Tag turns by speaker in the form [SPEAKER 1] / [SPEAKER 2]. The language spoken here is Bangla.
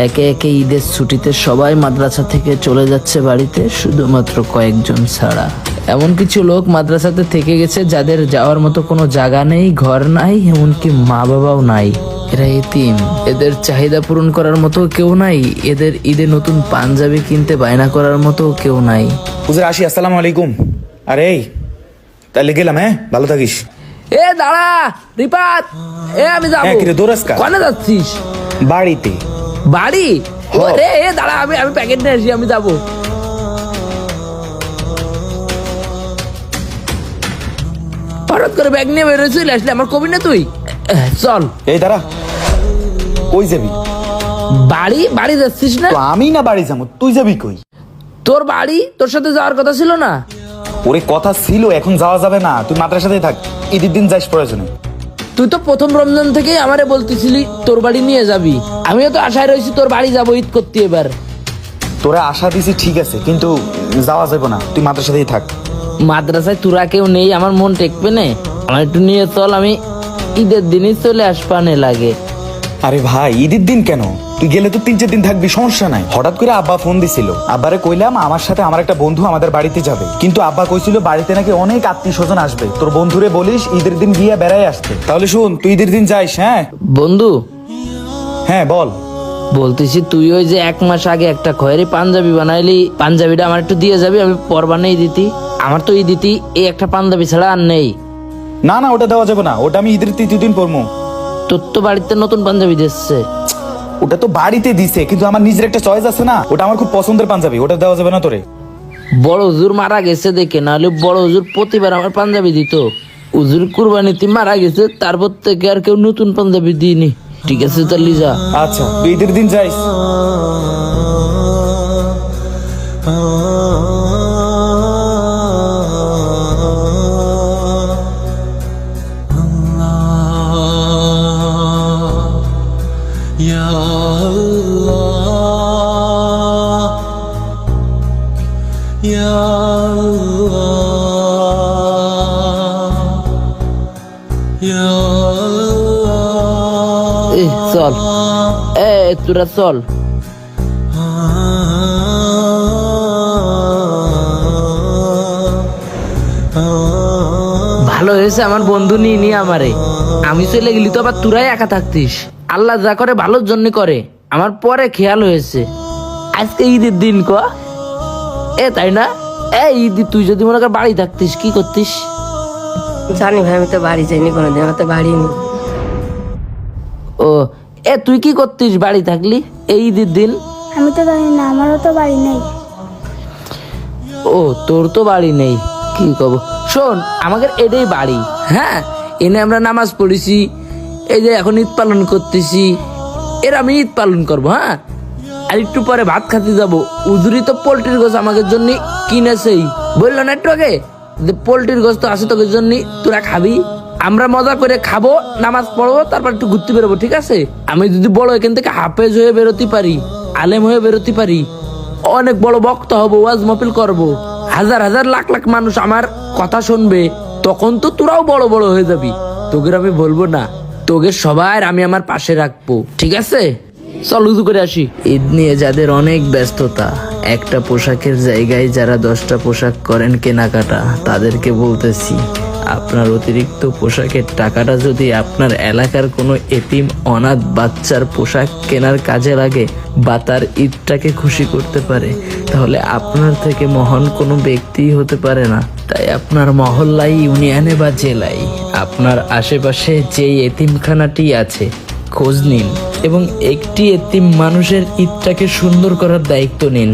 [SPEAKER 1] একে একে ঈদের ছুটিতে সবাই মাদ্রাসা থেকে চলে যাচ্ছে বাড়িতে, শুধুমাত্র কয়েকজন ছাড়া। এমন কিছু লোক মাদ্রাসাতে থেকে গেছে যাদের যাওয়ার মতো কোনো জায়গা নেই, ঘর নাই, এমনকি মা বাবাও নাই। এরা এতিম, এদের চাহিদা পূরণ করার মতো কেউ নাই, এদের ঈদে নতুন পাঞ্জাবি কিনতে বায়না করার মতো কেউ নাই।
[SPEAKER 2] হুজুর আসি, আসসালামু আলাইকুম। আরে এই তাহলে গেলাম, হ্যাঁ ভালো থাকিস।
[SPEAKER 1] এ দাঁড়া রিপাত, আমি যাবো।
[SPEAKER 2] কিরে দৌড়াস কা?
[SPEAKER 1] কোনে যাচ্ছিস?
[SPEAKER 2] বাড়িতে।
[SPEAKER 1] বাড়ি? রে দাঁড়া, আমি প্যাকেট নিয়ে আসি, আমি যাবো। হঠাৎ করে ব্যাগ নিয়ে বেরোয় চলে আসলে, আমার কবি না তুই? চল।
[SPEAKER 2] এই দাঁড়া, কই যাবি?
[SPEAKER 1] বাড়ি যাচ্ছিস না?
[SPEAKER 2] তো আমি না বাড়ি যাবো, তুই যাবি কই?
[SPEAKER 1] তোর বাড়ি, তোর সাথে যাওয়ার কথা ছিল না?
[SPEAKER 2] ওরে কথা ছিল, এখন যাওয়া যাবে না, তুই মাদ্রাসাতেই থাক, ঈদের দিন যাইস প্রয়োজনে।
[SPEAKER 1] তুই তো প্রথম রমজান থেকেই আমারে বলতেছিলি তোর বাড়ি নিয়ে যাবি, আমিও তো আশায় রয়েছি তোর বাড়ি যাবো ঈদ করতে। এবার
[SPEAKER 2] তোরা আশা দিছি ঠিক আছে, কিন্তু যাওয়া যাবে না, তুই মাদ্রাসাতেই থাক।
[SPEAKER 1] মাদ্রাসায় তোরা কেউ নেই, আমার মন টেকবে না, আমার একটু নিয়ে চল, আমি ঈদের দিনই চলে আসবানে লাগে।
[SPEAKER 2] আরে ভাই ঈদের দিন কেন? তুই গেলে তো 3-4 দিন থাকবি, সমস্যা নাই। হঠাৎ করে আব্বা ফোন দিছিল, আব্বারে কইলাম আমার সাথে আমার একটা বন্ধু আমাদের বাড়িতে যাবে, কিন্তু আব্বা কইছিল বাড়িতে নাকি অনেক আত্মীয় স্বজন আসবে, তোর বন্ধুরে বলিস ঈদের দিন গিয়ে বেড়াই আসতে। তাহলে শুন, তুই ঈদের দিন যাইস। হ্যাঁ
[SPEAKER 1] বন্ধু।
[SPEAKER 2] হ্যাঁ বল।
[SPEAKER 1] বলতেছি তুই ওই যে 1 মাস আগে একটা খয়েরি পাঞ্জাবি বানাইলি, পাঞ্জাবিটা আমার একটু দিয়ে যাবি, আমি পর বানাই দিতি। আমার তো দিতি এই একটা পাঞ্জাবি ছাড়া আর নেই।
[SPEAKER 2] না না, ওটা দেওয়া যাবে না, ওটা আমি ঈদের 3 দিন পরমু।
[SPEAKER 1] তোর তো বাড়িতে নতুন পাঞ্জাবি দিচ্ছে।
[SPEAKER 2] ওটা তো বাড়িতে দিছে, কিন্তু আমার নিজের একটা চয়েস আছে না, ওটা আমার খুব পছন্দের পাঞ্জাবি, ওটা দেওয়া যাবে না তোরে।
[SPEAKER 1] বড় হুজুর মারা গেছে দেখে, নাহলে বড় হুজুর প্রতিবার আমার পাঞ্জাবি দিত। হুজুর কুরবানিতে মারা গেছে, তারপর থেকে আর কেউ নতুন পাঞ্জাবি দিইনি। ঠিক আছে তাহলে যা।
[SPEAKER 2] আচ্ছা তুই ঈদের দিন যাইস।
[SPEAKER 1] চল তোরা চল। ভালো হয়েছে আমার বন্ধু নিয়ে আমারে, আমি চলে গেলি তো আবার তোরাই একা থাকতিস। আল্লাহ যা করে ভালোর জন্য করে, আমার পরে খেয়াল হয়েছে আজকে ঈদের দিন তাই না? ঈদ তুই যদি মনে কর বাড়ি থাকতিস কি করতিস?
[SPEAKER 3] জানি ভাই, আমি তো বাড়ি যাইনি কোনোদিন, আমার তো বাড়ি নেই।
[SPEAKER 1] ও তুই কি করতিস বাড়ি থাকলি এই ঈদের দিন?
[SPEAKER 4] আমি তো জানি না, আমারও তো বাড়ি নেই।
[SPEAKER 1] ও তোর তো বাড়ি নেই, কি কব। শোন, আমাদের এটাই বাড়ি। হ্যাঁ, এনে আমরা নামাজ পড়েছি, এই যে এখন ঈদ পালন করতেছি, আমি ঈদ পালন করবো। হ্যাঁ, আর একটু পরে ভাত খাতে যাবো। উজুরি তো পোল্ট্রির গোছ আমাদের জন্য কিনেছেই, বললো না একটু আগে যে পোল্ট্রির গোছ তো আছে তোদের জন্য, তোরা খাবি। আমরা মজা করে খাবো, নামাজ পড়বো, তারপর একটু ঘুরতে বেরোবো। ঠিক আছে? আমি যদি বড় এখান থেকে হাফেজ হয়ে বেরোতে পারি, আলেম হয়ে বেরোতে পারি, অনেক বড় বক্তা হবো, ওয়াজ মাহফিল করবো, হাজার হাজার লাখ লাখ মানুষ আমার কথা শুনবে, তখন তো তোরাও বড় বড় হয়ে যাবি। তোকে আমি বলবো না, তোকে সবার আমি আমার পাশে রাখবো। ঠিক আছে? চল উজু করে আসি। ঈদ নিয়ে যাদের অনেক ব্যস্ততা, একটা পোশাকের জায়গায় যারা 10টা পোশাক করেন কেনাকাটা, তাদেরকে বলতেছি আপনার অতিরিক্ত পোশাকের টাকাটা যদি আপনার এলাকার কোনো এতিম অনাথ বাচ্চার পোশাক কেনার কাজে লাগে বা তার ঈদটাকে খুশি করতে পারে, তাহলে আপনার থেকে মহান কোনো ব্যক্তিই হতে পারে না। তাই আপনার মহল্লায়, ইউনিয়নে বা জেলায় আপনার আশেপাশে যেই এতিমখানাটি আছে খোঁজ নিন এবং একটি এতিম মানুষের ঈদটাকে সুন্দর করার দায়িত্ব নিন।